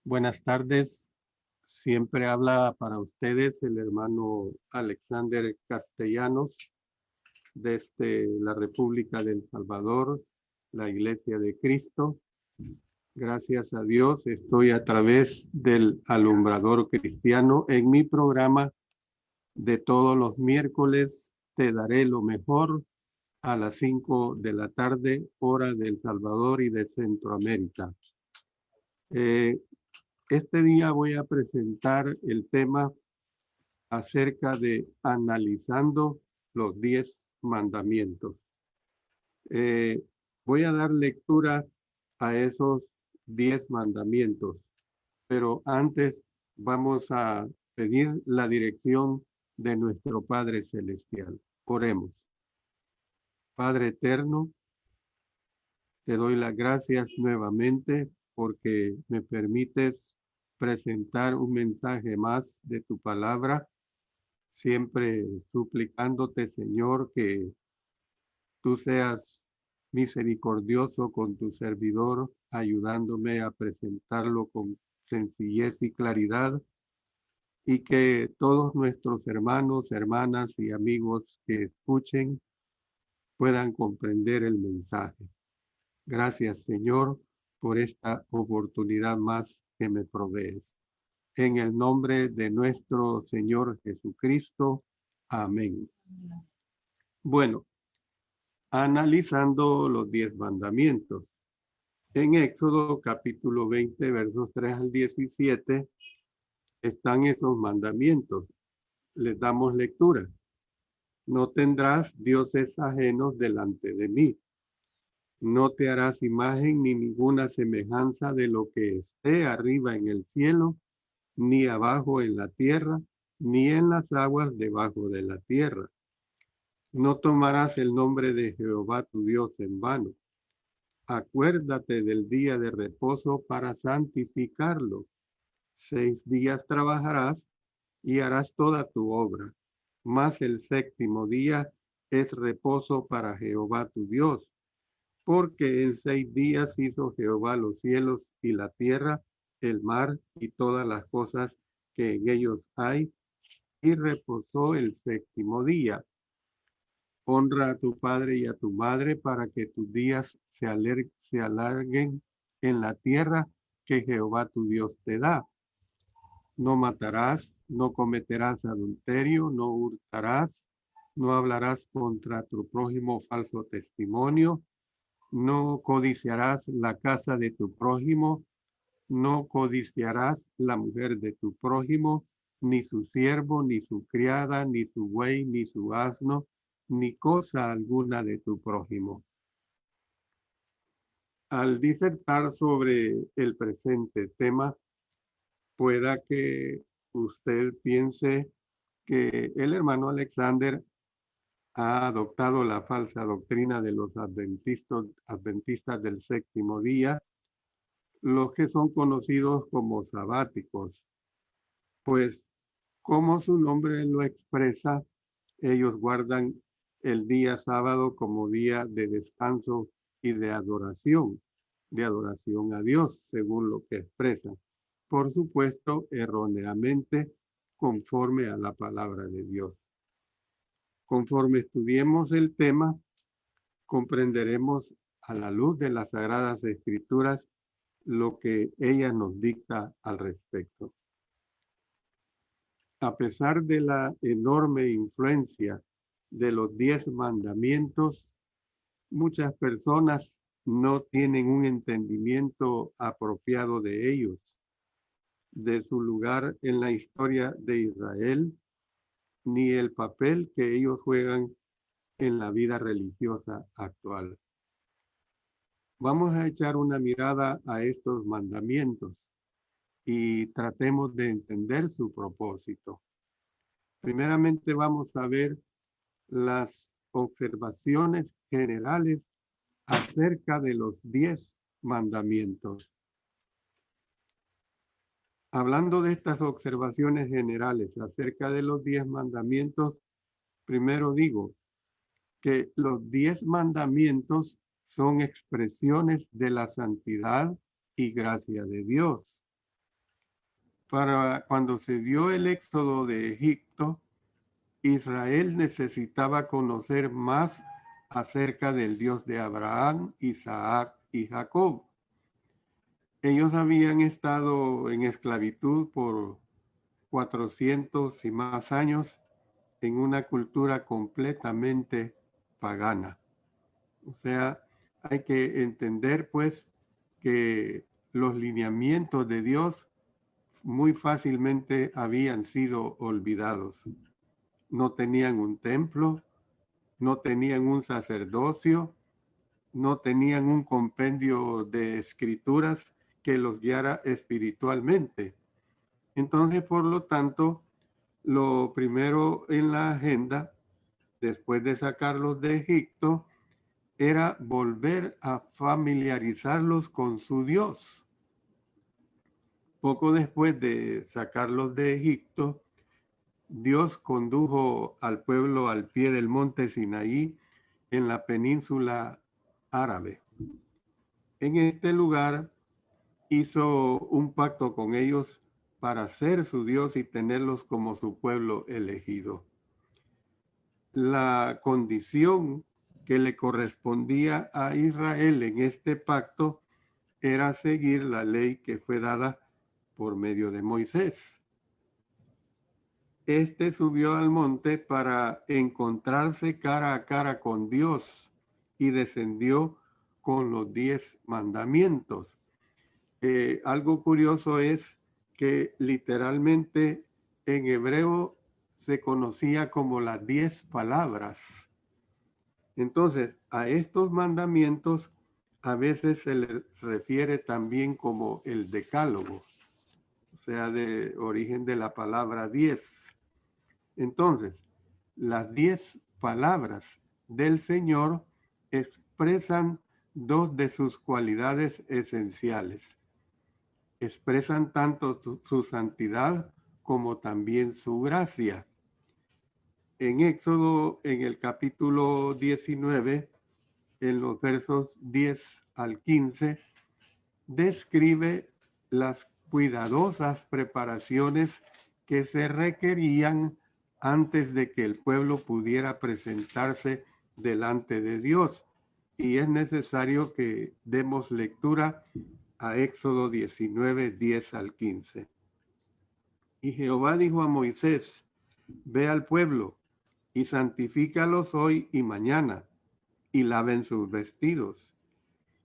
Buenas tardes. Siempre habla para ustedes el hermano Alexander Castellanos desde la República de El Salvador, la Iglesia de Cristo. Gracias a Dios estoy a través del Alumbrador Cristiano en mi programa de todos los miércoles. Te daré lo mejor a las 5 de la tarde, hora de El Salvador y de Centroamérica. Este día voy a presentar el tema acerca de analizando los 10 mandamientos. Voy a dar lectura a esos 10 mandamientos, pero antes vamos a pedir la dirección de nuestro Padre Celestial. Oremos. Padre eterno, te doy las gracias nuevamente porque me permites presentar un mensaje más de tu palabra, siempre suplicándote, Señor, que tú seas misericordioso con tu servidor, ayudándome a presentarlo con sencillez y claridad, y que todos nuestros hermanos, hermanas y amigos que escuchen puedan comprender el mensaje. Gracias, Señor, por esta oportunidad más que me provees. En el nombre de nuestro Señor Jesucristo. Amén. Bueno, analizando los 10 mandamientos. En Éxodo capítulo 20, versos 3 al 17, están esos mandamientos. Les damos lectura. No tendrás dioses ajenos delante de mí. No te harás imagen ni ninguna semejanza de lo que esté arriba en el cielo, ni abajo en la tierra, ni en las aguas debajo de la tierra. No tomarás el nombre de Jehová tu Dios en vano. Acuérdate del día de reposo para santificarlo. 6 días trabajarás y harás toda tu obra, mas el séptimo día es reposo para Jehová tu Dios, porque en 6 días hizo Jehová los cielos y la tierra, el mar y todas las cosas que en ellos hay, y reposó el séptimo día. Honra a tu padre y a tu madre para que tus días se alarguen en la tierra que Jehová tu Dios te da. No matarás, no cometerás adulterio, no hurtarás, no hablarás contra tu prójimo falso testimonio, no codiciarás la casa de tu prójimo, no codiciarás la mujer de tu prójimo, ni su siervo, ni su criada, ni su buey, ni su asno, ni cosa alguna de tu prójimo. Al disertar sobre el presente tema, pueda que usted piense que el hermano Alexander ha adoptado la falsa doctrina de los adventistas del séptimo día, los que son conocidos como sabáticos, pues como su nombre lo expresa, ellos guardan el día sábado como día de descanso y de adoración a Dios, según lo que expresan. Por supuesto, erróneamente, conforme a la palabra de Dios. Conforme estudiemos el tema, comprenderemos a la luz de las Sagradas Escrituras lo que ella nos dicta al respecto. A pesar de la enorme influencia de los 10 mandamientos, muchas personas no tienen un entendimiento apropiado de ellos, de su lugar en la historia de Israel, ni el papel que ellos juegan en la vida religiosa actual. Vamos a echar una mirada a estos mandamientos y tratemos de entender su propósito. Primeramente vamos a ver las observaciones generales acerca de los 10 mandamientos. Hablando de estas observaciones generales acerca de los 10 mandamientos, primero digo que los 10 mandamientos son expresiones de la santidad y gracia de Dios. Para cuando se dio el éxodo de Egipto, Israel necesitaba conocer más acerca del Dios de Abraham, Isaac y Jacob. Ellos habían estado en esclavitud por 400 y más años en una cultura completamente pagana. O sea, hay que entender pues que los lineamientos de Dios muy fácilmente habían sido olvidados. No tenían un templo, no tenían un sacerdocio, no tenían un compendio de escrituras que los guiara espiritualmente. Entonces, por lo tanto, lo primero en la agenda, después de sacarlos de Egipto, era volver a familiarizarlos con su Dios. Poco después de sacarlos de Egipto, Dios condujo al pueblo al pie del monte Sinaí en la península árabe. En este lugar hizo un pacto con ellos para ser su Dios y tenerlos como su pueblo elegido. La condición que le correspondía a Israel en este pacto era seguir la ley que fue dada por medio de Moisés. Este subió al monte para encontrarse cara a cara con Dios y descendió con los 10 mandamientos. Algo curioso es que literalmente en hebreo se conocía como las 10 palabras. Entonces, a estos mandamientos a veces se les refiere también como el decálogo, o sea, de origen de la palabra 10. Entonces, las 10 palabras del Señor expresan dos de sus cualidades esenciales. Expresan tanto su santidad como también su gracia. En Éxodo, en el capítulo 19, en los versos 10 al 15, describe las cuidadosas preparaciones que se requerían antes de que el pueblo pudiera presentarse delante de Dios. Y es necesario que demos lectura a Éxodo 19, 10 al 15. Y Jehová dijo a Moisés: ve al pueblo y santifícalos hoy y mañana, y laven sus vestidos,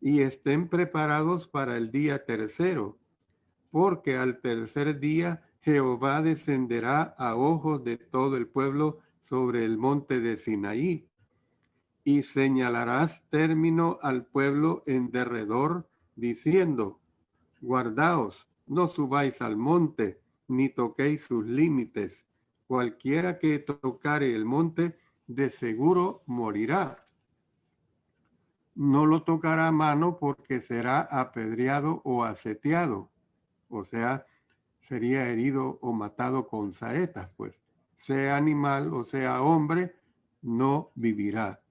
y estén preparados para el día tercero, porque al tercer día Jehová descenderá a ojos de todo el pueblo sobre el monte de Sinaí, y señalarás término al pueblo en derredor, diciendo: guardaos, no subáis al monte, ni toquéis sus límites. Cualquiera que tocare el monte, de seguro morirá. No lo tocará a mano, porque será apedreado o aseteado. O sea, sería herido o matado con saetas, pues. Sea animal o sea hombre, no vivirá.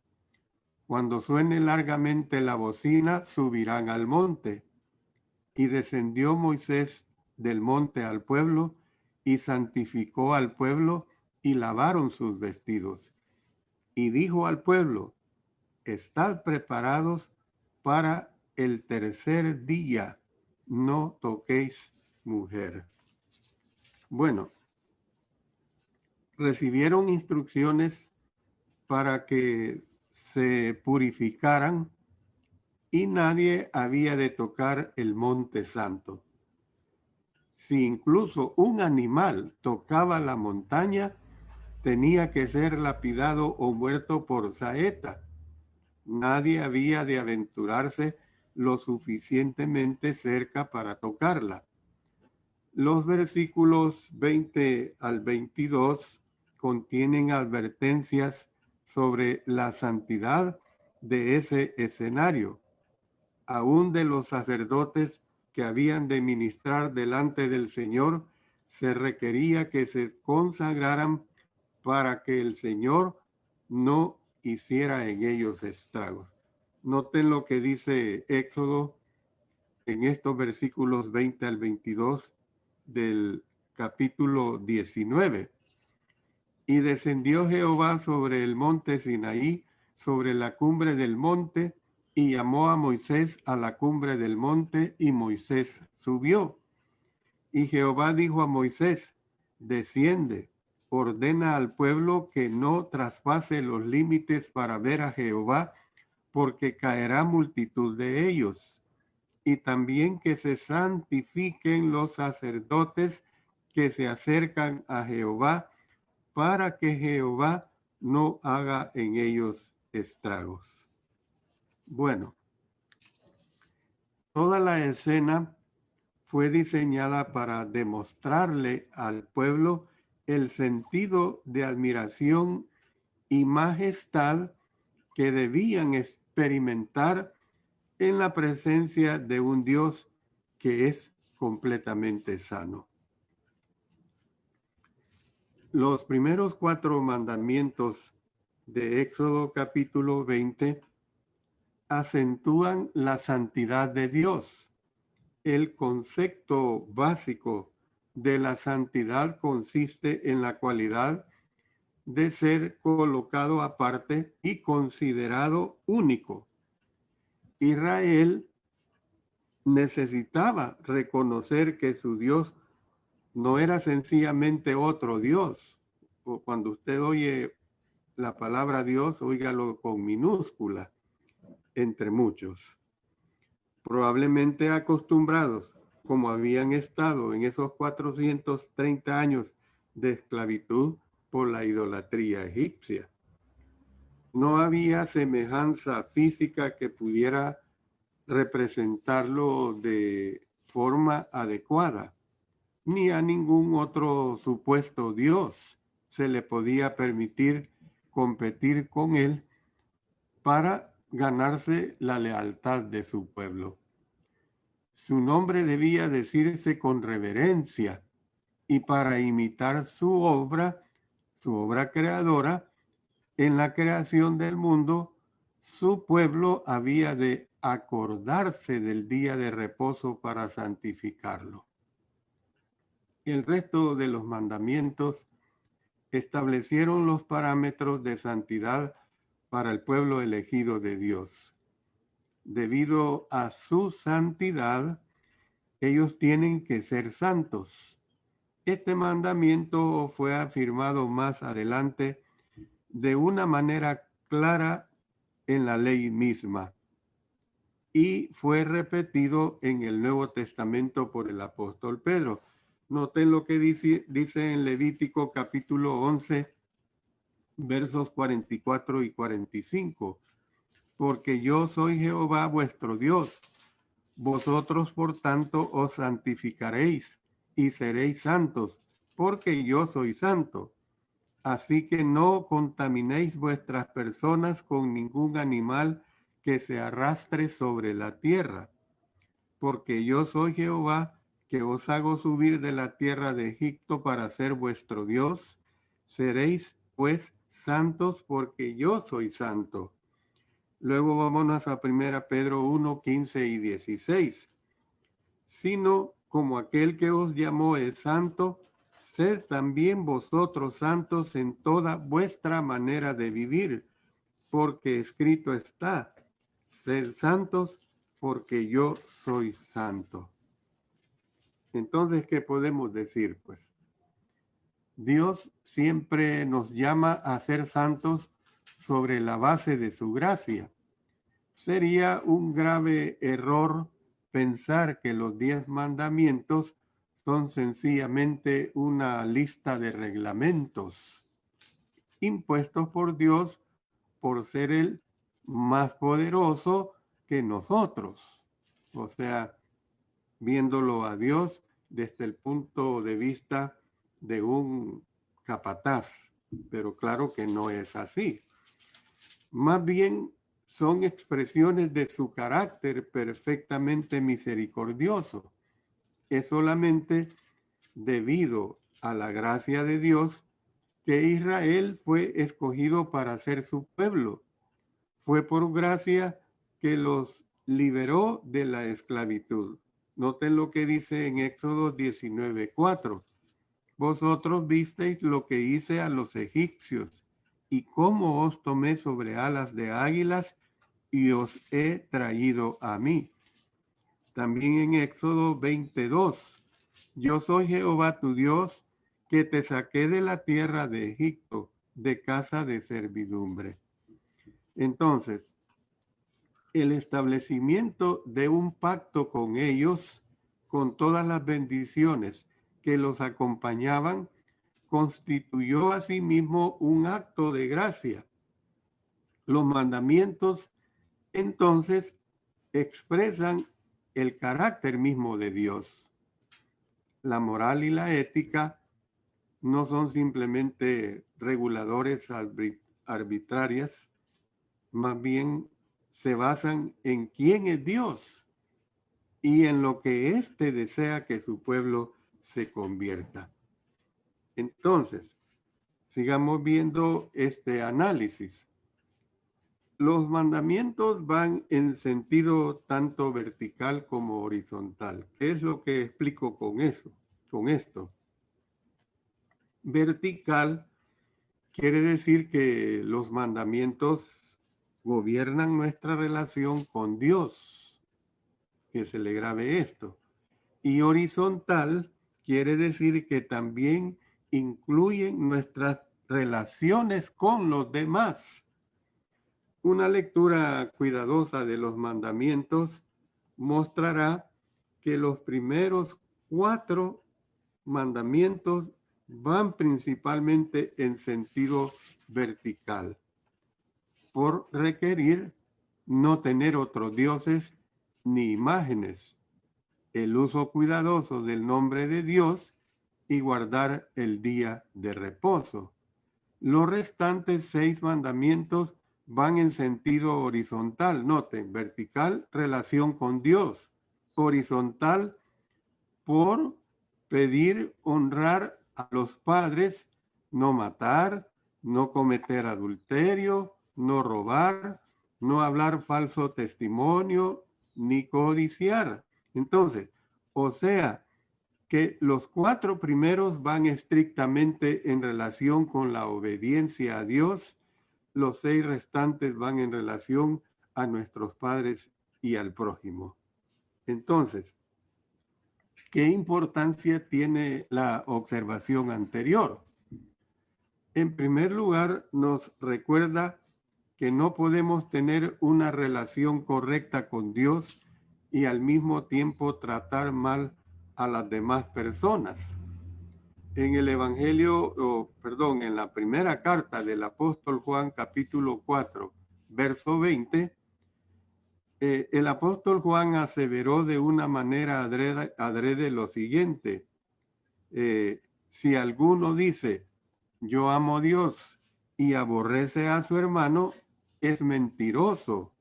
Cuando suene largamente la bocina, subirán al monte. Y descendió Moisés del monte al pueblo, y santificó al pueblo, y lavaron sus vestidos. Y dijo al pueblo: estad preparados para el tercer día, no toquéis mujer. Bueno, recibieron instrucciones para que se purificaran, y nadie había de tocar el monte santo. Si incluso un animal tocaba la montaña, tenía que ser lapidado o muerto por saeta. Nadie había de aventurarse lo suficientemente cerca para tocarla. Los versículos 20 al 22 contienen advertencias sobre la santidad de ese escenario. Aún de los sacerdotes que habían de ministrar delante del Señor, se requería que se consagraran para que el Señor no hiciera en ellos estragos. Noten lo que dice Éxodo en estos versículos 20 al 22. del capítulo 19. Y descendió Jehová sobre el monte Sinaí, sobre la cumbre del monte, y llamó a Moisés a la cumbre del monte, y Moisés subió. Y Jehová dijo a Moisés: desciende, ordena al pueblo que no traspase los límites para ver a Jehová, porque caerá multitud de ellos. Y también que se santifiquen los sacerdotes que se acercan a Jehová, para que Jehová no haga en ellos estragos. Bueno, toda la escena fue diseñada para demostrarle al pueblo el sentido de admiración y majestad que debían experimentar en la presencia de un Dios que es completamente sano. Los primeros 4 mandamientos de Éxodo capítulo 20 acentúan la santidad de Dios. El concepto básico de la santidad consiste en la cualidad de ser colocado aparte y considerado único. Israel necesitaba reconocer que su Dios no era sencillamente otro Dios. Cuando usted oye la palabra Dios, óigalo con minúscula, entre muchos. Probablemente acostumbrados, como habían estado en esos 430 años de esclavitud por la idolatría egipcia. No había semejanza física que pudiera representarlo de forma adecuada, ni a ningún otro supuesto Dios se le podía permitir competir con él para ganarse la lealtad de su pueblo. Su nombre debía decirse con reverencia, y para imitar su obra creadora, en la creación del mundo, su pueblo había de acordarse del día de reposo para santificarlo. El resto de los mandamientos establecieron los parámetros de santidad para el pueblo elegido de Dios. Debido a su santidad, ellos tienen que ser santos. Este mandamiento fue afirmado más adelante de una manera clara en la ley misma y fue repetido en el Nuevo Testamento por el apóstol Pedro. Noten lo que dice en Levítico capítulo 11, versos 44 y 45. Porque yo soy Jehová vuestro Dios. Vosotros, por tanto, os santificaréis y seréis santos, porque yo soy santo. Así que no contaminéis vuestras personas con ningún animal que se arrastre sobre la tierra, porque yo soy Jehová, que os hago subir de la tierra de Egipto para ser vuestro Dios. Seréis, pues, santos, porque yo soy santo. Luego vámonos a 1 Pedro 1, 15 y 16. Sino como aquel que os llamó es santo, sed también vosotros santos en toda vuestra manera de vivir, porque escrito está: sed santos, porque yo soy santo. Entonces, ¿qué podemos decir? Pues Dios siempre nos llama a ser santos sobre la base de su gracia. Sería un grave error pensar que los 10 mandamientos son sencillamente una lista de reglamentos impuestos por Dios por ser Él más poderoso que nosotros. O sea, viéndolo a Dios desde el punto de vista de un capataz. Pero claro que no es así. Más bien son expresiones de su carácter perfectamente misericordioso. Es solamente debido a la gracia de Dios que Israel fue escogido para ser su pueblo. Fue por gracia que los liberó de la esclavitud. Noten lo que dice en Éxodo 19:4. Vosotros visteis lo que hice a los egipcios y cómo os tomé sobre alas de águilas y os he traído a mí. También en Éxodo 22. Yo soy Jehová tu Dios, que te saqué de la tierra de Egipto, de casa de servidumbre. Entonces, el establecimiento de un pacto con ellos, con todas las bendiciones que los acompañaban, constituyó asimismo un acto de gracia. Los mandamientos, entonces, expresan el carácter mismo de Dios. La moral y la ética no son simplemente reguladores arbitrarias, más bien se basan en quién es Dios y en lo que éste desea que su pueblo se convierta. Entonces, sigamos viendo este análisis. Los mandamientos van en sentido tanto vertical como horizontal. ¿Qué es lo que explico con eso, con esto? Vertical quiere decir que los mandamientos gobiernan nuestra relación con Dios. Que se le grabe esto. Y horizontal quiere decir que también incluyen nuestras relaciones con los demás. Una lectura cuidadosa de los mandamientos mostrará que los primeros 4 mandamientos van principalmente en sentido vertical, por requerir no tener otros dioses ni imágenes, el uso cuidadoso del nombre de Dios y guardar el día de reposo. Los restantes 6 mandamientos van en sentido horizontal. Noten, vertical, relación con Dios. Horizontal, por pedir honrar a los padres, no matar, no cometer adulterio, no robar, no hablar falso testimonio, ni codiciar. Entonces, o sea, que los 4 primeros van estrictamente en relación con la obediencia a Dios, los 6 restantes van en relación a nuestros padres y al prójimo. Entonces, ¿qué importancia tiene la observación anterior? En primer lugar, nos recuerda que no podemos tener una relación correcta con Dios y al mismo tiempo tratar mal a las demás personas. En el Evangelio, en la primera carta del apóstol Juan, capítulo 4, verso 20, el apóstol Juan aseveró de una manera adrede lo siguiente: si alguno dice, yo amo a Dios y aborrece a su hermano, es mentiroso,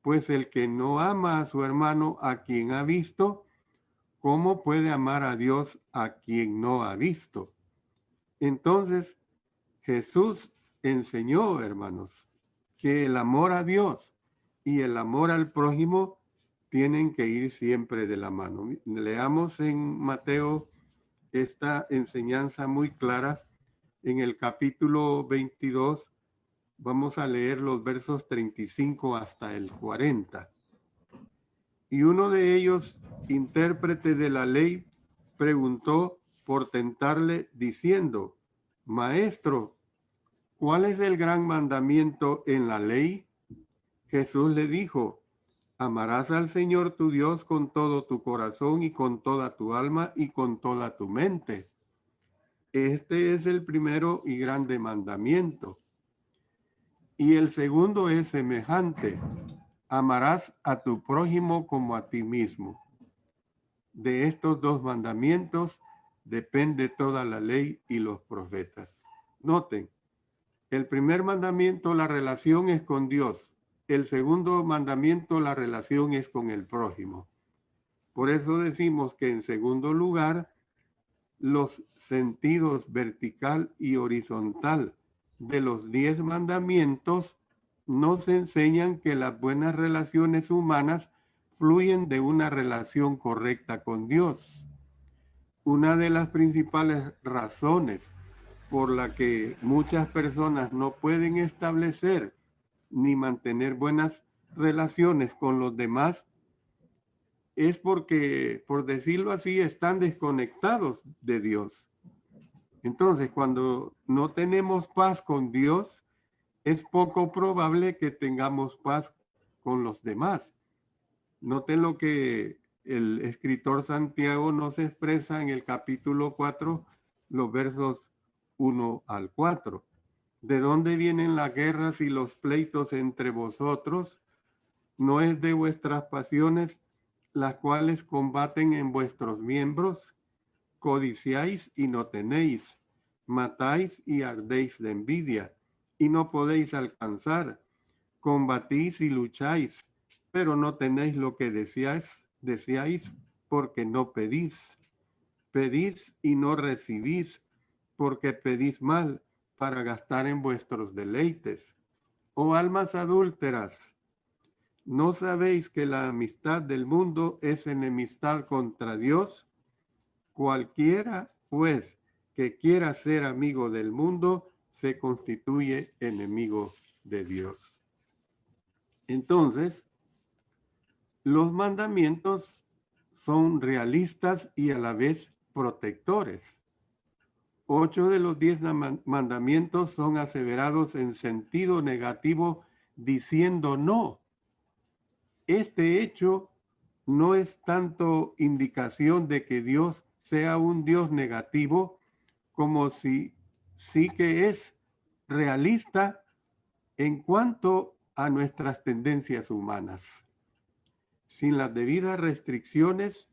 pues el que no ama a su hermano a quien ha visto, ¿cómo puede amar a Dios a quien no ha visto? Entonces, Jesús enseñó, hermanos, que el amor a Dios y el amor al prójimo tienen que ir siempre de la mano. Leamos en Mateo esta enseñanza muy clara en el capítulo 22. Vamos a leer los versos 35 hasta el 40. Y uno de ellos, intérprete de la ley, preguntó por tentarle diciendo, Maestro, ¿cuál es el gran mandamiento en la ley? Jesús le dijo, amarás al Señor tu Dios con todo tu corazón y con toda tu alma y con toda tu mente. Este es el primero y grande mandamiento. Y el segundo es semejante, amarás a tu prójimo como a ti mismo. De estos 2 mandamientos depende toda la ley y los profetas. Noten, el primer mandamiento, la relación es con Dios. El segundo mandamiento, la relación es con el prójimo. Por eso decimos que en segundo lugar, los sentidos vertical y horizontal de los 10 mandamientos nos enseñan que las buenas relaciones humanas fluyen de una relación correcta con Dios. Una de las principales razones por la que muchas personas no pueden establecer ni mantener buenas relaciones con los demás es porque, por decirlo así, están desconectados de Dios. Entonces, cuando no tenemos paz con Dios, es poco probable que tengamos paz con los demás. Noten lo que el escritor Santiago nos expresa en el capítulo 4, los versos 1 al 4. ¿De dónde vienen las guerras y los pleitos entre vosotros? ¿No es de vuestras pasiones las cuales combaten en vuestros miembros? Codiciáis y no tenéis, matáis y ardéis de envidia, y no podéis alcanzar. Combatís y lucháis, pero no tenéis lo que deseáis porque no pedís. Pedís y no recibís, porque pedís mal para gastar en vuestros deleites. Oh almas adúlteras, ¿no sabéis que la amistad del mundo es enemistad contra Dios? Cualquiera, pues, que quiera ser amigo del mundo, se constituye enemigo de Dios. Entonces, los mandamientos son realistas y a la vez protectores. 8 de los 10 mandamientos son aseverados en sentido negativo, diciendo no. Este hecho no es tanto indicación de que Dios sea un Dios negativo, como si sí que es realista en cuanto a nuestras tendencias humanas. Sin las debidas restricciones,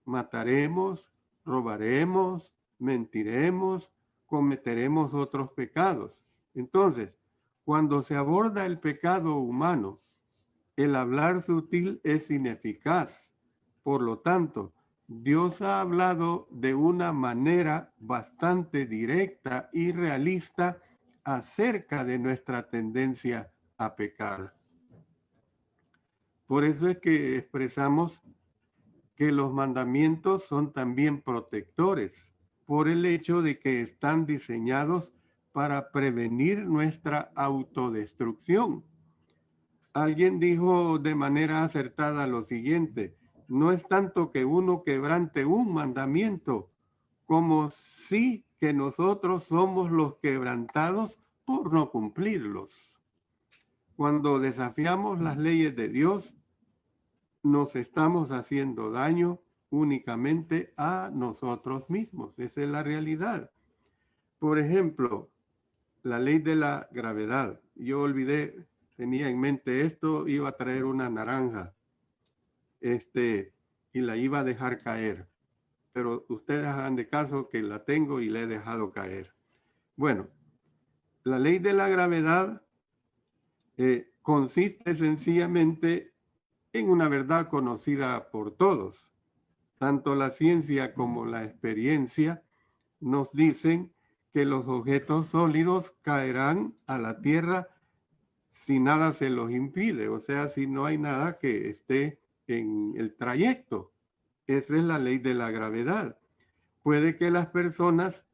mataremos, robaremos, mentiremos, cometeremos otros pecados. Entonces, cuando se aborda el pecado humano, el hablar sutil es ineficaz. Por lo tanto, Dios ha hablado de una manera bastante directa y realista acerca de nuestra tendencia a pecar. Por eso es que expresamos que los mandamientos son también protectores, por el hecho de que están diseñados para prevenir nuestra autodestrucción. Alguien dijo de manera acertada lo siguiente: no es tanto que uno quebrante un mandamiento, como sí que nosotros somos los quebrantados por no cumplirlos. Cuando desafiamos las leyes de Dios, nos estamos haciendo daño únicamente a nosotros mismos. Esa es la realidad. Por ejemplo, la ley de la gravedad. Yo olvidé, tenía en mente esto, iba a traer una naranja, y la iba a dejar caer. Pero ustedes hagan de caso que la tengo y la he dejado caer. Bueno, la ley de la gravedad consiste sencillamente en una verdad conocida por todos. Tanto la ciencia como la experiencia nos dicen que los objetos sólidos caerán a la tierra si nada se los impide, o sea, si no hay nada que esté en el trayecto. Esa es la ley de la gravedad. Puede que las personas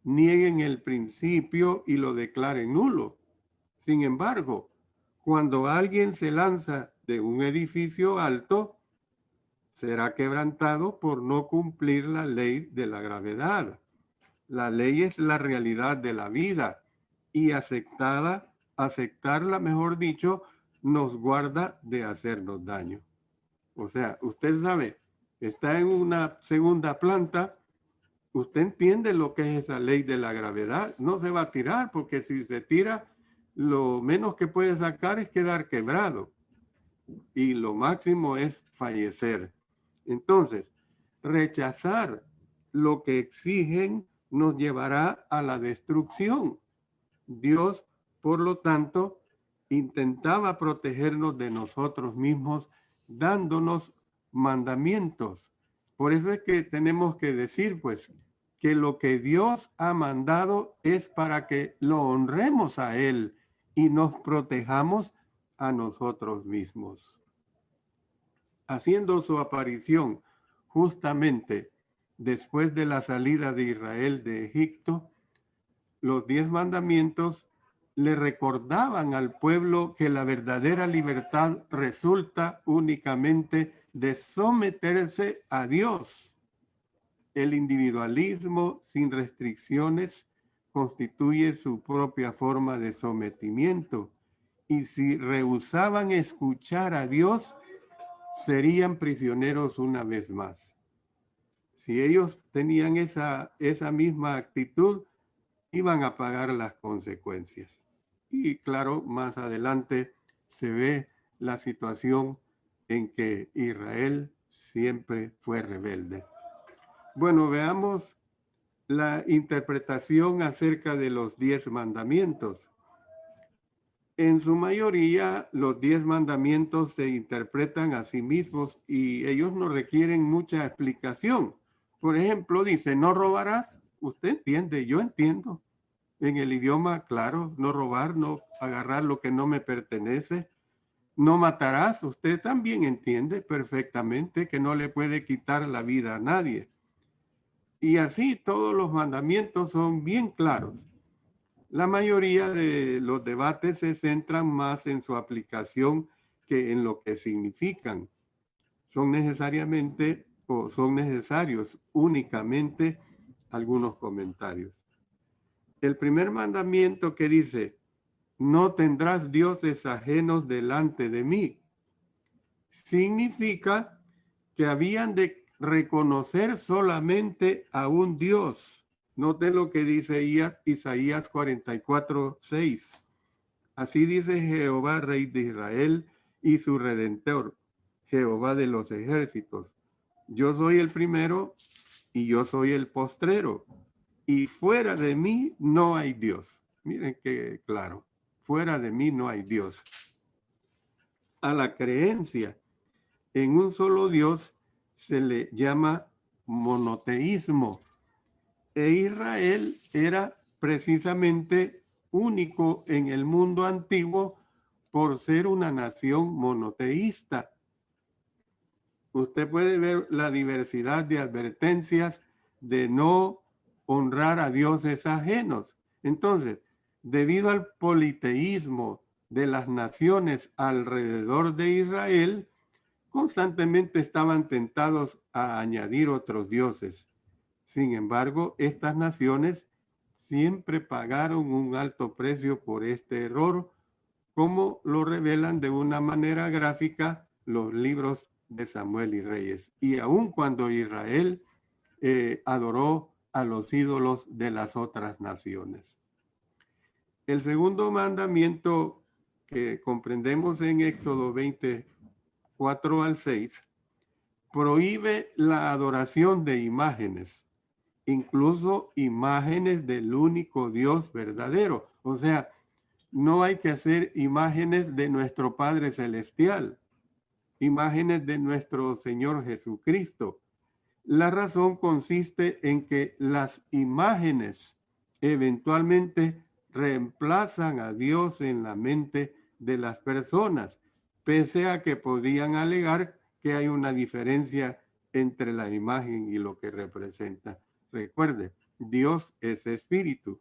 nieguen el principio y lo declaren nulo. Sin embargo, cuando alguien se lanza de un edificio alto, será quebrantado por no cumplir la ley de la gravedad. La ley es la realidad de la vida y aceptarla, mejor dicho, nos guarda de hacernos daño. O sea, usted sabe, está en una segunda planta, usted entiende lo que es esa ley de la gravedad, no se va a tirar, porque si se tira, lo menos que puede sacar es quedar quebrado y lo máximo es fallecer. Entonces, rechazar lo que exigen nos llevará a la destrucción. Dios, por lo tanto, intentaba protegernos de nosotros mismos dándonos mandamientos. Por eso es que tenemos que decir, pues, que lo que Dios ha mandado es para que lo honremos a Él y nos protejamos a nosotros mismos. haciendo su aparición justamente después de la salida de Israel de Egipto, los 10 mandamientos le recordaban al pueblo que la verdadera libertad resulta únicamente de someterse a Dios. El individualismo sin restricciones constituye su propia forma de sometimiento, y si rehusaban escuchar a Dios, serían prisioneros una vez más. Si ellos tenían esa misma actitud, iban a pagar las consecuencias. Y claro, más adelante se ve la situación en que Israel siempre fue rebelde. Bueno, veamos la interpretación acerca de los 10 mandamientos. En su mayoría, los 10 mandamientos se interpretan a sí mismos y ellos no requieren mucha explicación. Por ejemplo, dice, no robarás. Usted entiende, yo entiendo. En el idioma, claro, no robar, no agarrar lo que no me pertenece. No matarás. Usted también entiende perfectamente que no le puede quitar la vida a nadie. Y así todos los mandamientos son bien claros. La mayoría de los debates se centran más en su aplicación que en lo que significan. Son necesariamente o son necesarios únicamente algunos comentarios. El primer mandamiento que dice, no tendrás dioses ajenos delante de mí, significa que habían de reconocer solamente a un Dios. Note lo que dice Isaías 44:6. Así dice Jehová, Rey de Israel y su Redentor, Jehová de los ejércitos. Yo soy el primero y yo soy el postrero, y fuera de mí no hay Dios. Miren qué claro, fuera de mí no hay Dios. A la creencia en un solo Dios se le llama monoteísmo. E Israel era precisamente único en el mundo antiguo por ser una nación monoteísta. Usted puede ver la diversidad de advertencias de no honrar a dioses ajenos. Entonces, debido al politeísmo de las naciones alrededor de Israel, constantemente estaban tentados a añadir otros dioses. Sin embargo, estas naciones siempre pagaron un alto precio por este error, como lo revelan de una manera gráfica los libros de Samuel y Reyes. Y aun cuando Israel adoró a los ídolos de las otras naciones. El segundo mandamiento que comprendemos en Éxodo 24-6 prohíbe la adoración de imágenes, incluso imágenes del único Dios verdadero. O sea, no hay que hacer imágenes de nuestro Padre Celestial, imágenes de nuestro Señor Jesucristo. La razón consiste en que las imágenes eventualmente reemplazan a Dios en la mente de las personas, pese a que podrían alegar que hay una diferencia entre la imagen y lo que representa. Recuerde, Dios es espíritu.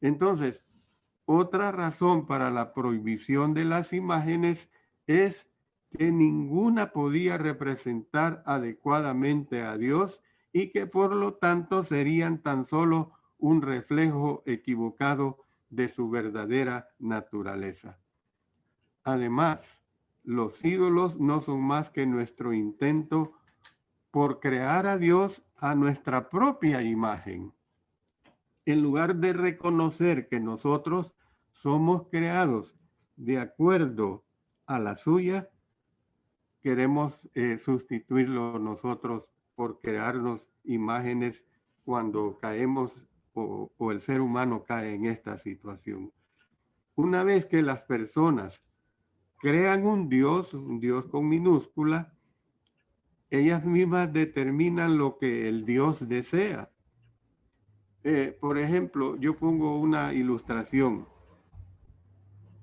Entonces, otra razón para la prohibición de las imágenes es que ninguna podía representar adecuadamente a Dios y que por lo tanto serían tan solo un reflejo equivocado de su verdadera naturaleza. Además, los ídolos no son más que nuestro intento por crear a Dios a nuestra propia imagen. En lugar de reconocer que nosotros somos creados de acuerdo a la suya, queremos sustituirlo nosotros por crearnos imágenes cuando caemos o el ser humano cae en esta situación. Una vez que las personas crean un Dios con minúscula, ellas mismas determinan lo que el Dios desea. Por ejemplo, yo pongo una ilustración.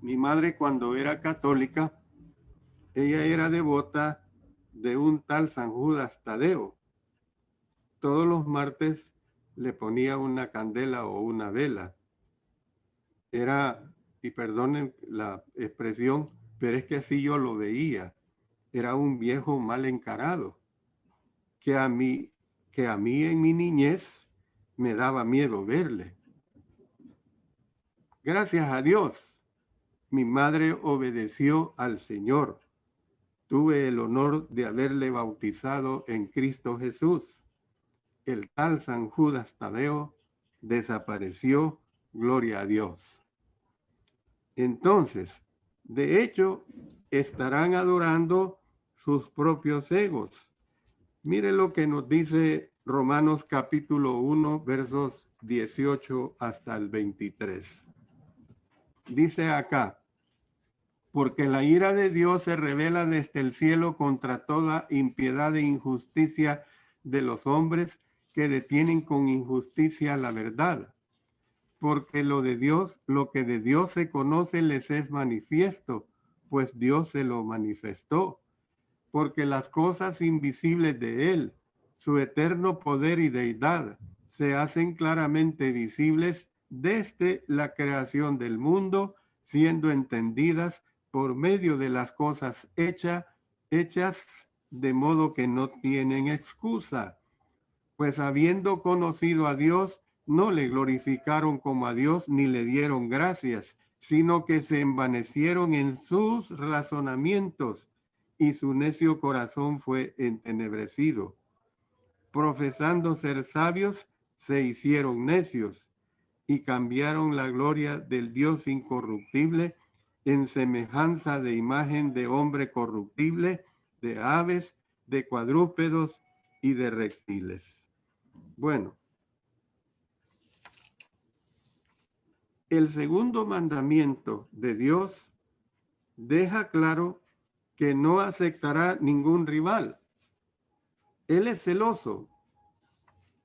Mi madre, cuando era católica, ella era devota de un tal San Judas Tadeo. Todos los martes le ponía una candela o una vela. Era, y perdonen la expresión, pero es que así yo lo veía. Era un viejo mal encarado, que a mí en mi niñez me daba miedo verle. Gracias a Dios, mi madre obedeció al Señor. Tuve el honor de haberle bautizado en Cristo Jesús. El tal San Judas Tadeo desapareció, gloria a Dios. Entonces, de hecho, estarán adorando sus propios egos. Mire lo que nos dice Romanos capítulo 1, versos 18 hasta el 23. Dice acá, porque la ira de Dios se revela desde el cielo contra toda impiedad e injusticia de los hombres que detienen con injusticia la verdad. Porque lo que de Dios se conoce les es manifiesto, pues Dios se lo manifestó. Porque las cosas invisibles de Él, su eterno poder y deidad, se hacen claramente visibles desde la creación del mundo, siendo entendidas por medio de las cosas hechas, de modo que no tienen excusa. Pues habiendo conocido a Dios, no le glorificaron como a Dios ni le dieron gracias, sino que se envanecieron en sus razonamientos y su necio corazón fue entenebrecido. Profesando ser sabios, se hicieron necios y cambiaron la gloria del Dios incorruptible en semejanza de imagen de hombre corruptible, de aves, de cuadrúpedos y de reptiles. Bueno, el segundo mandamiento de Dios deja claro que no aceptará ningún rival. Él es celoso,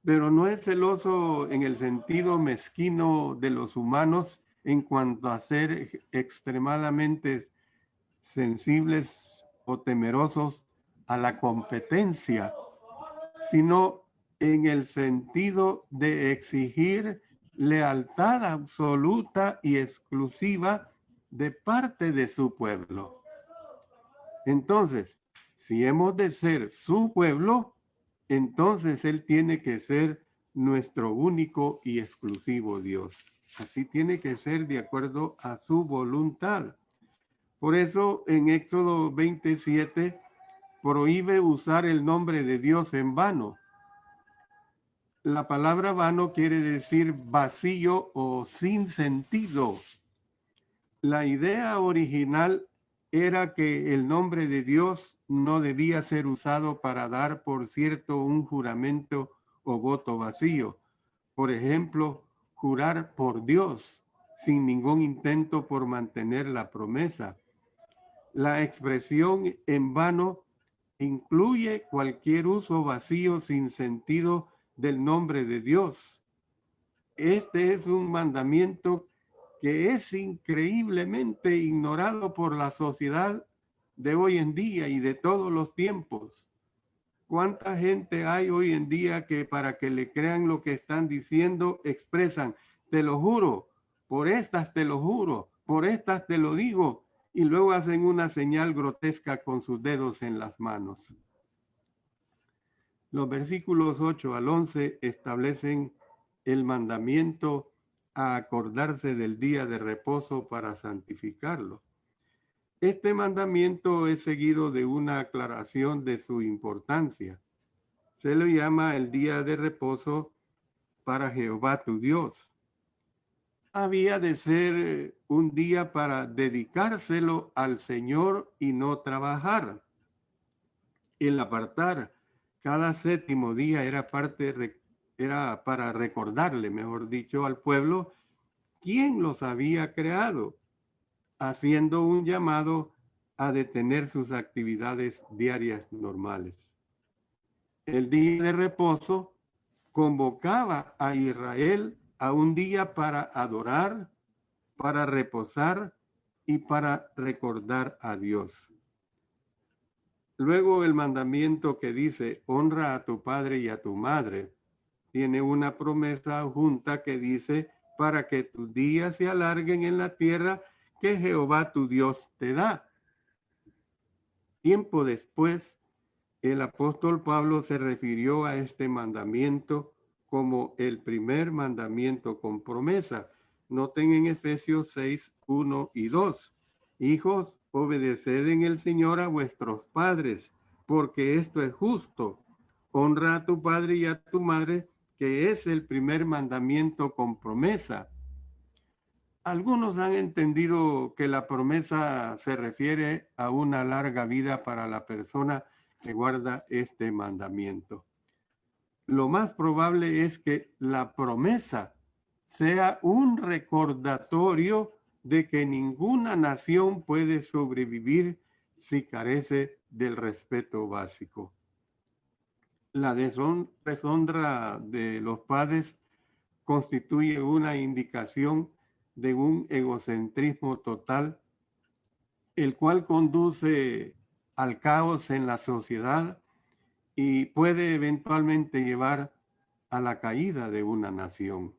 pero no es celoso en el sentido mezquino de los humanos en cuanto a ser extremadamente sensibles o temerosos a la competencia, sino en el sentido de exigir lealtad absoluta y exclusiva de parte de su pueblo. Entonces, si hemos de ser su pueblo, entonces Él tiene que ser nuestro único y exclusivo Dios. Así tiene que ser de acuerdo a su voluntad. Por eso en Éxodo 27 prohíbe usar el nombre de Dios en vano. La palabra vano quiere decir vacío o sin sentido. La idea original era que el nombre de Dios no debía ser usado para dar por cierto un juramento o voto vacío. Por ejemplo, jurar por Dios sin ningún intento por mantener la promesa. La expresión en vano incluye cualquier uso vacío sin sentido del nombre de Dios. Este es un mandamiento que es increíblemente ignorado por la sociedad de hoy en día y de todos los tiempos. ¿Cuánta gente hay hoy en día que para que le crean lo que están diciendo expresan, te lo juro, por estas te lo juro, por estas te lo digo, y luego hacen una señal grotesca con sus dedos en las manos? Los versículos 8 al 11 establecen el mandamiento a acordarse del día de reposo para santificarlo. Este mandamiento es seguido de una aclaración de su importancia. Se lo llama el día de reposo para Jehová tu Dios. Había de ser un día para dedicárselo al Señor y no trabajar. El apartar cada séptimo día era para recordarle, mejor dicho, al pueblo quién los había creado, haciendo un llamado a detener sus actividades diarias normales. El día de reposo convocaba a Israel a un día para adorar, para reposar y para recordar a Dios. Luego el mandamiento que dice, honra a tu padre y a tu madre, tiene una promesa junta que dice, para que tus días se alarguen en la tierra que Jehová tu Dios te da. Tiempo después, el apóstol Pablo se refirió a este mandamiento como el primer mandamiento con promesa. Noten en Efesios 6, 1 y 2. Hijos, obedeced en el Señor a vuestros padres, porque esto es justo. Honra a tu padre y a tu madre, que es el primer mandamiento con promesa. Algunos han entendido que la promesa se refiere a una larga vida para la persona que guarda este mandamiento. Lo más probable es que la promesa sea un recordatorio de que ninguna nación puede sobrevivir si carece del respeto básico. La deshonra de los padres constituye una indicación de un egocentrismo total, el cual conduce al caos en la sociedad y puede eventualmente llevar a la caída de una nación.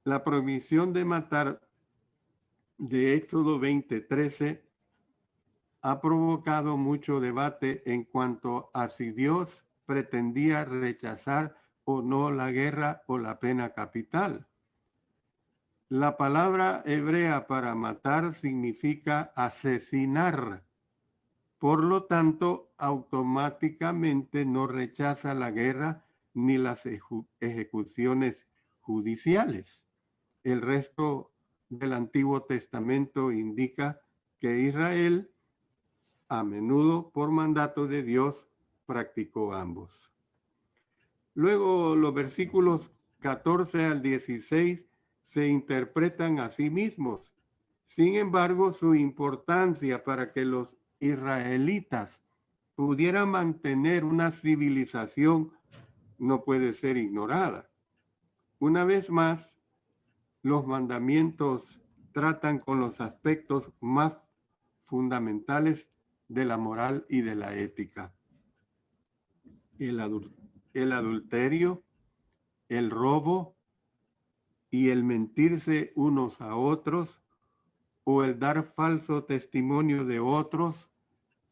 La prohibición de matar de Éxodo 20:13 ha provocado mucho debate en cuanto a si Dios pretendía rechazar o no la guerra o la pena capital. La palabra hebrea para matar significa asesinar. Por lo tanto, automáticamente no rechaza la guerra ni las ejecuciones judiciales. El resto del Antiguo Testamento indica que Israel, a menudo por mandato de Dios, practicó ambos. Luego, los versículos 14 al 16 se interpretan a sí mismos. Sin embargo, su importancia para que los israelitas pudieran mantener una civilización no puede ser ignorada. Una vez más, los mandamientos tratan con los aspectos más fundamentales de la moral y de la ética. El adulterio, el robo y el mentirse unos a otros o el dar falso testimonio de otros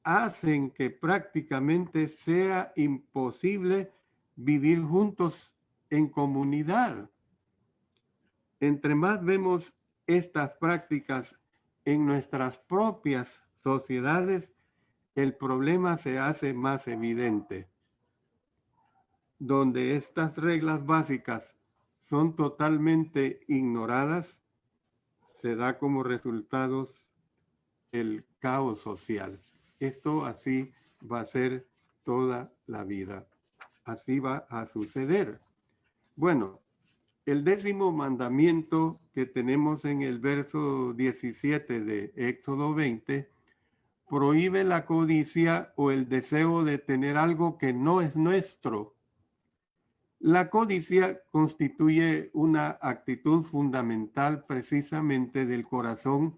hacen que prácticamente sea imposible vivir juntos en comunidad. Entre más vemos estas prácticas en nuestras propias sociedades, el problema se hace más evidente. Donde estas reglas básicas son totalmente ignoradas, se da como resultados el caos social. Esto así va a ser toda la vida. Así va a suceder. Bueno, el 10º mandamiento que tenemos en el verso 17 de Éxodo 20 prohíbe la codicia o el deseo de tener algo que no es nuestro. La codicia constituye una actitud fundamental precisamente del corazón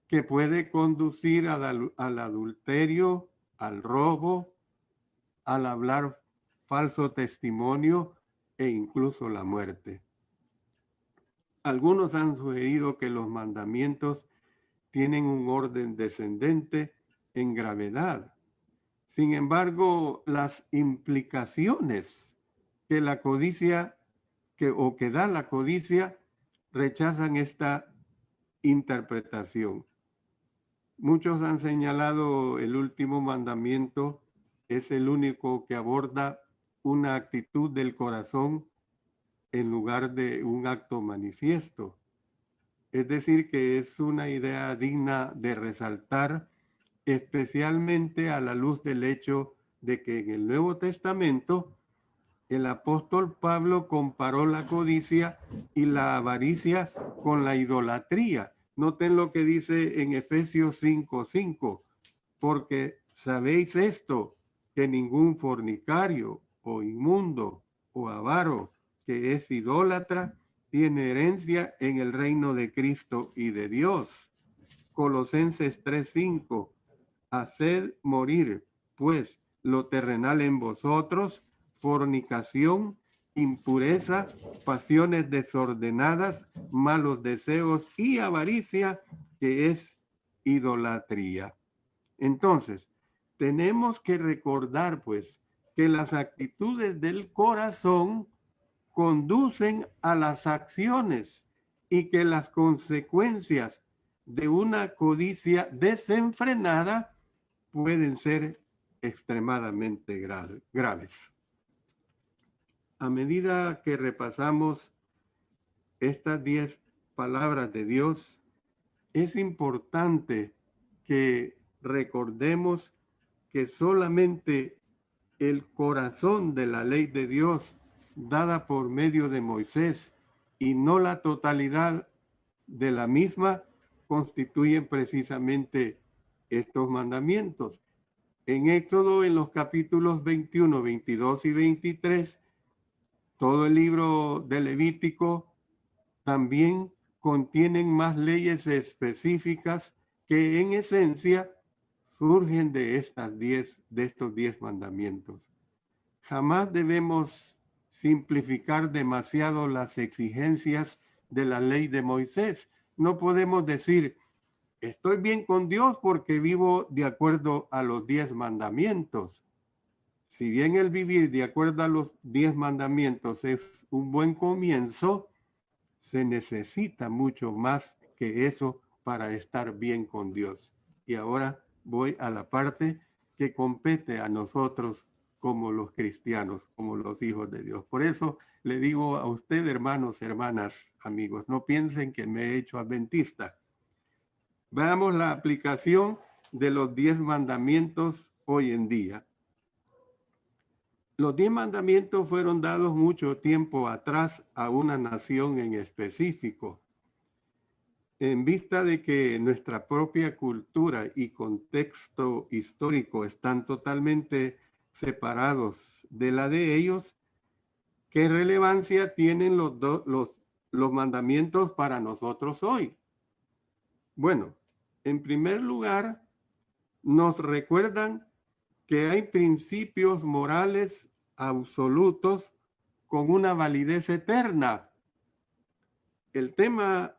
que puede conducir al adulterio, al robo, al hablar falso testimonio e incluso la muerte. Algunos han sugerido que los mandamientos tienen un orden descendente en gravedad. Sin embargo, las implicaciones que la codicia que da la codicia rechazan esta interpretación. Muchos han señalado el último mandamiento es el único que aborda una actitud del corazón en lugar de un acto manifiesto. Es decir, que es una idea digna de resaltar, especialmente a la luz del hecho de que en el Nuevo Testamento el apóstol Pablo comparó la codicia y la avaricia con la idolatría. Noten lo que dice en Efesios 5:5, porque sabéis esto, que ningún fornicario o inmundo o avaro que es idólatra tiene herencia en el reino de Cristo y de Dios. Colosenses 3:5, haced morir, pues, lo terrenal en vosotros, fornicación, impureza, pasiones desordenadas, malos deseos y avaricia, que es idolatría. Entonces, tenemos que recordar, pues, que las actitudes del corazón conducen a las acciones y que las consecuencias de una codicia desenfrenada pueden ser extremadamente graves. A medida que repasamos estas 10 palabras de Dios, es importante que recordemos que solamente el corazón de la ley de Dios dada por medio de Moisés y no la totalidad de la misma constituyen precisamente estos mandamientos. En Éxodo, en los capítulos 21, 22 y 23, todo el libro de Levítico también contienen más leyes específicas que en esencia surgen de estos 10 mandamientos. Jamás debemos simplificar demasiado las exigencias de la ley de Moisés. No podemos decir, estoy bien con Dios porque vivo de acuerdo a los 10 mandamientos. Si bien el vivir de acuerdo a los 10 mandamientos es un buen comienzo, se necesita mucho más que eso para estar bien con Dios. Y ahora voy a la parte que compete a nosotros como los cristianos, como los hijos de Dios. Por eso le digo a usted, hermanos, hermanas, amigos, no piensen que me he hecho adventista. Veamos la aplicación de los 10 mandamientos hoy en día. Los 10 mandamientos fueron dados mucho tiempo atrás a una nación en específico. En vista de que nuestra propia cultura y contexto histórico están totalmente separados de la de ellos, ¿qué relevancia tienen los mandamientos para nosotros hoy? Bueno, en primer lugar, nos recuerdan que hay principios morales absolutos con una validez eterna. El tema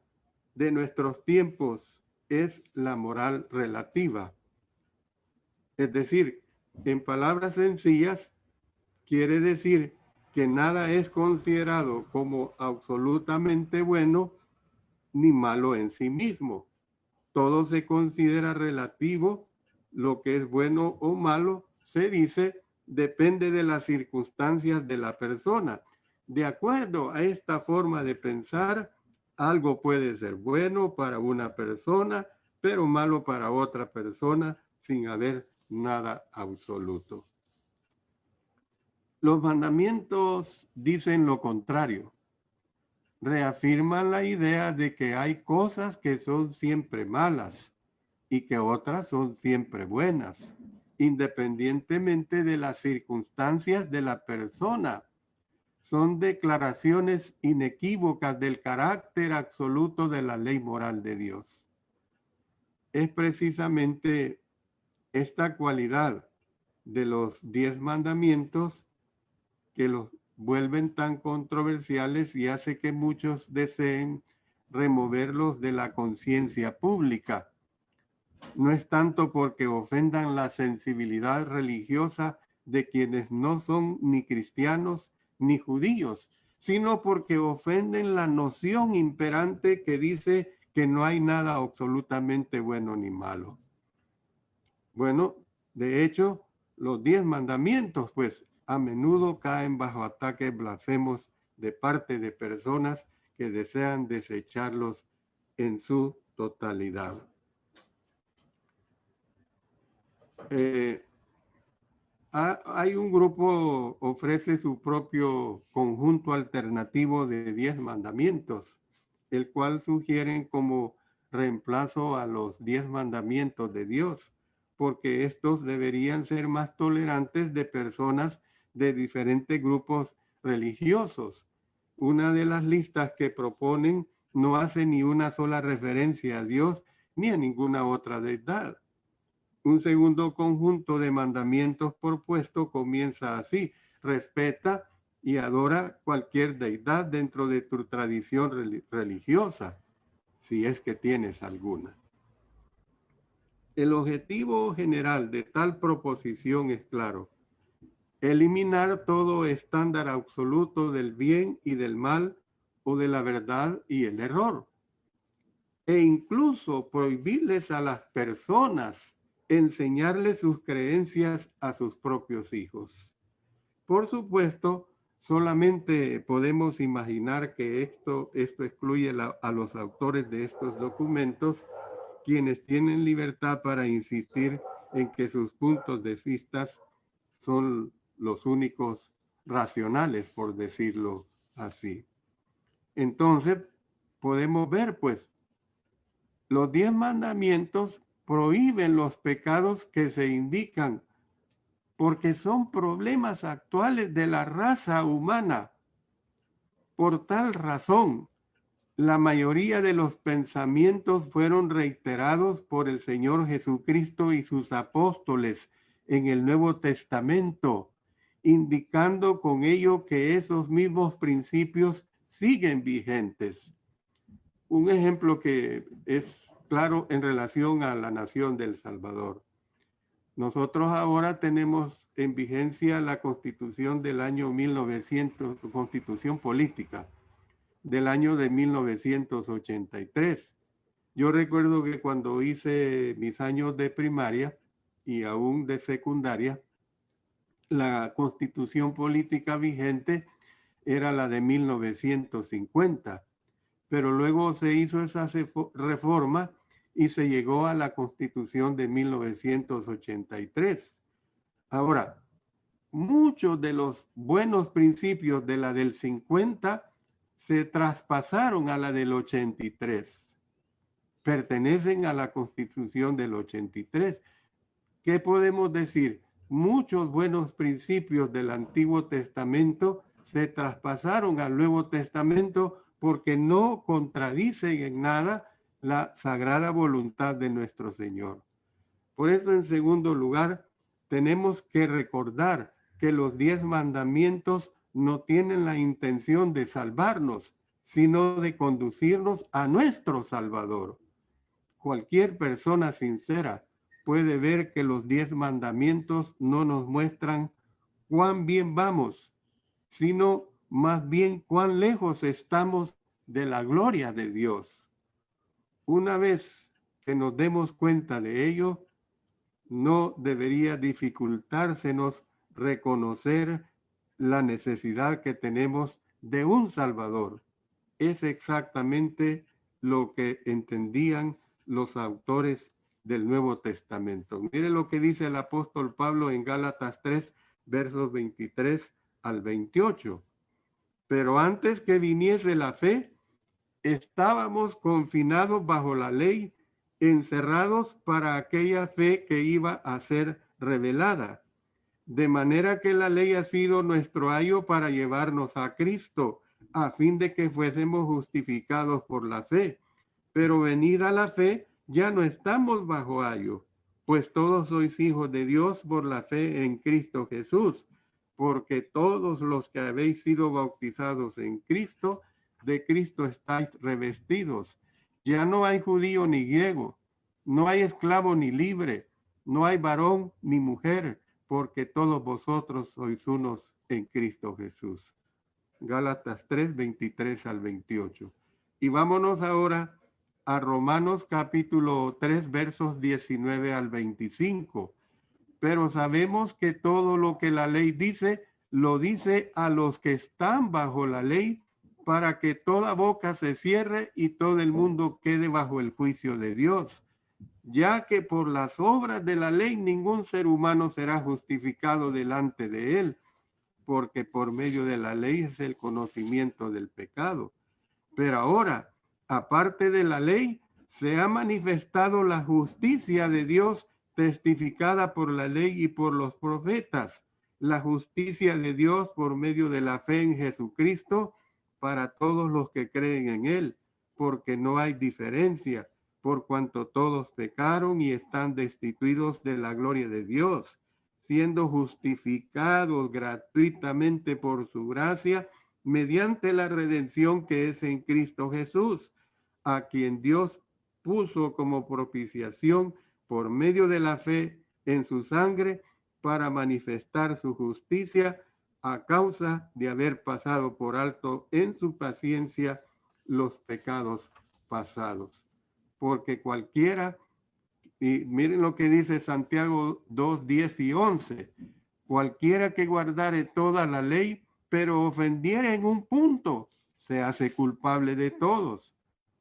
de nuestros tiempos es la moral relativa. Es decir, en palabras sencillas, quiere decir que nada es considerado como absolutamente bueno ni malo en sí mismo. Todo se considera relativo. Lo que es bueno o malo, se dice, depende de las circunstancias de la persona. De acuerdo a esta forma de pensar, algo puede ser bueno para una persona, pero malo para otra persona, sin haber nada absoluto. Los mandamientos dicen lo contrario. Reafirman la idea de que hay cosas que son siempre malas y que otras son siempre buenas, independientemente de las circunstancias de la persona. Son declaraciones inequívocas del carácter absoluto de la ley moral de Dios. Es precisamente esta cualidad de los 10 mandamientos que los vuelven tan controversiales y hace que muchos deseen removerlos de la conciencia pública. No es tanto porque ofendan la sensibilidad religiosa de quienes no son ni cristianos ni judíos, sino porque ofenden la noción imperante que dice que no hay nada absolutamente bueno ni malo. Bueno, de hecho, los 10 mandamientos, pues, a menudo caen bajo ataques blasfemos de parte de personas que desean desecharlos en su totalidad. Hay un grupo ofrece su propio conjunto alternativo de 10 mandamientos, el cual sugieren como reemplazo a los 10 mandamientos de Dios, porque estos deberían ser más tolerantes de personas de diferentes grupos religiosos. Una de las listas que proponen no hace ni una sola referencia a Dios ni a ninguna otra deidad. Un segundo conjunto de mandamientos propuesto comienza así: respeta y adora cualquier deidad dentro de tu tradición religiosa, si es que tienes alguna. El objetivo general de tal proposición es claro: eliminar todo estándar absoluto del bien y del mal, o de la verdad y el error, e incluso prohibirles a las personas enseñarles sus creencias a sus propios hijos. Por supuesto, solamente podemos imaginar que esto excluye a los autores de estos documentos, quienes tienen libertad para insistir en que sus puntos de vista son los únicos racionales, por decirlo así. Entonces, podemos ver, pues, los 10 mandamientos prohíben los pecados que se indican porque son problemas actuales de la raza humana. Por tal razón, la mayoría de los pensamientos fueron reiterados por el Señor Jesucristo y sus apóstoles en el Nuevo Testamento, indicando con ello que esos mismos principios siguen vigentes. Un ejemplo que es claro en relación a la nación del Salvador. Nosotros ahora tenemos en vigencia la Constitución del año 1900, Constitución Política del año de 1983. Yo recuerdo que cuando hice mis años de primaria y aún de secundaria, la Constitución Política vigente era la de 1950, pero luego se hizo esa reforma y se llegó a la Constitución de 1983. Ahora, muchos de los buenos principios de la del 50 se traspasaron a la del 83. Pertenecen a la Constitución del 83. ¿Qué podemos decir? Muchos buenos principios del Antiguo Testamento se traspasaron al Nuevo Testamento porque no contradicen en nada la sagrada voluntad de nuestro Señor. Por eso, en segundo lugar, tenemos que recordar que los 10 mandamientos no tienen la intención de salvarnos, sino de conducirnos a nuestro Salvador. Cualquier persona sincera puede ver que los 10 mandamientos no nos muestran cuán bien vamos, sino más bien cuán lejos estamos de la gloria de Dios. Una vez que nos demos cuenta de ello, no debería dificultársenos reconocer la necesidad que tenemos de un Salvador. Es exactamente lo que entendían los autores del Nuevo Testamento. Mire lo que dice el apóstol Pablo en Gálatas 3, versos 23 al 28. Pero antes que viniese la fe, estábamos confinados bajo la ley, encerrados para aquella fe que iba a ser revelada. De manera que la ley ha sido nuestro ayo para llevarnos a Cristo, a fin de que fuésemos justificados por la fe. Pero venida la fe, ya no estamos bajo ayo, pues todos sois hijos de Dios por la fe en Cristo Jesús, porque todos los que habéis sido bautizados en Cristo, de Cristo estáis revestidos. Ya no hay judío ni griego, no hay esclavo ni libre, no hay varón ni mujer, porque todos vosotros sois unos en Cristo Jesús. Gálatas 3, 23 al 28. Y vámonos ahora a Romanos capítulo 3, versos 19 al 25. Pero sabemos que todo lo que la ley dice, lo dice a los que están bajo la ley, para que toda boca se cierre y todo el mundo quede bajo el juicio de Dios. Ya que por las obras de la ley ningún ser humano será justificado delante de él, porque por medio de la ley es el conocimiento del pecado. Pero ahora, aparte de la ley, se ha manifestado la justicia de Dios testificada por la ley y por los profetas, la justicia de Dios por medio de la fe en Jesucristo para todos los que creen en él, porque no hay diferencia, por cuanto todos pecaron y están destituidos de la gloria de Dios, siendo justificados gratuitamente por su gracia, mediante la redención que es en Cristo Jesús, a quien Dios puso como propiciación por medio de la fe en su sangre para manifestar su justicia a causa de haber pasado por alto en su paciencia los pecados pasados. Porque cualquiera, y miren lo que dice Santiago 2, 10 y 11, cualquiera que guardare toda la ley, pero ofendiere en un punto, se hace culpable de todos.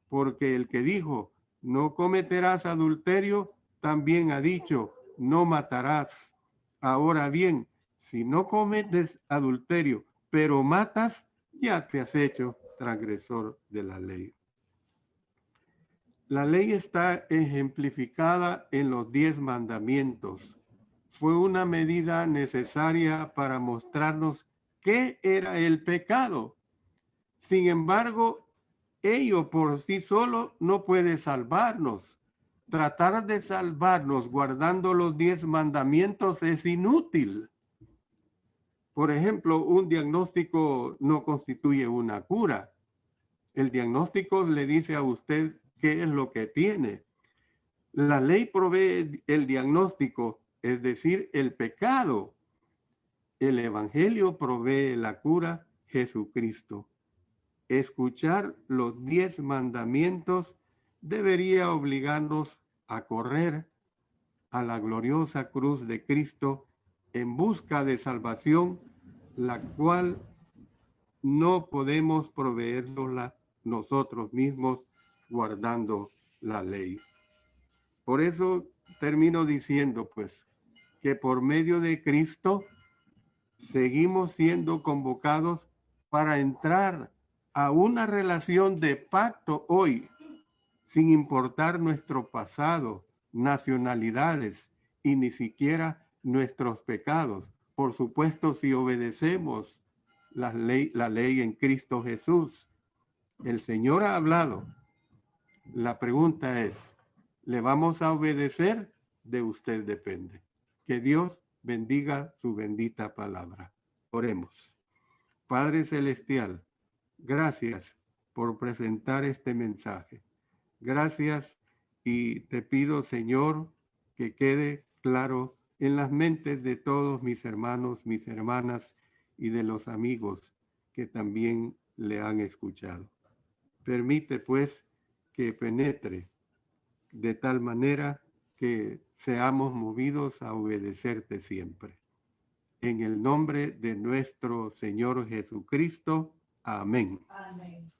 Porque el que dijo, no cometerás adulterio, también ha dicho, no matarás. Ahora bien, si no cometes adulterio, pero matas, ya te has hecho transgresor de la ley. La ley está ejemplificada en los 10 mandamientos. Fue una medida necesaria para mostrarnos qué era el pecado. Sin embargo, ello por sí solo no puede salvarnos. Tratar de salvarnos guardando los 10 mandamientos es inútil. Por ejemplo, un diagnóstico no constituye una cura. El diagnóstico le dice a usted qué es lo que tiene. La ley provee el diagnóstico, es decir, el pecado. El Evangelio provee la cura, Jesucristo. Escuchar los 10 mandamientos debería obligarnos a correr a la gloriosa cruz de Cristo en busca de salvación, la cual no podemos proveerla nosotros mismos guardando la ley. Por eso termino diciendo, pues, que por medio de Cristo seguimos siendo convocados para entrar a una relación de pacto hoy, sin importar nuestro pasado, nacionalidades y ni siquiera nuestros pecados. Por supuesto, si obedecemos la ley en Cristo Jesús. El Señor ha hablado. La pregunta es, ¿le vamos a obedecer? De usted depende. Que Dios bendiga su bendita palabra. Oremos. Padre Celestial, gracias por presentar este mensaje. Gracias y te pido, Señor, que quede claro en las mentes de todos mis hermanos, mis hermanas y de los amigos que también le han escuchado. Permite, pues, que penetre de tal manera que seamos movidos a obedecerte siempre. En el nombre de nuestro Señor Jesucristo. Amén. Amén.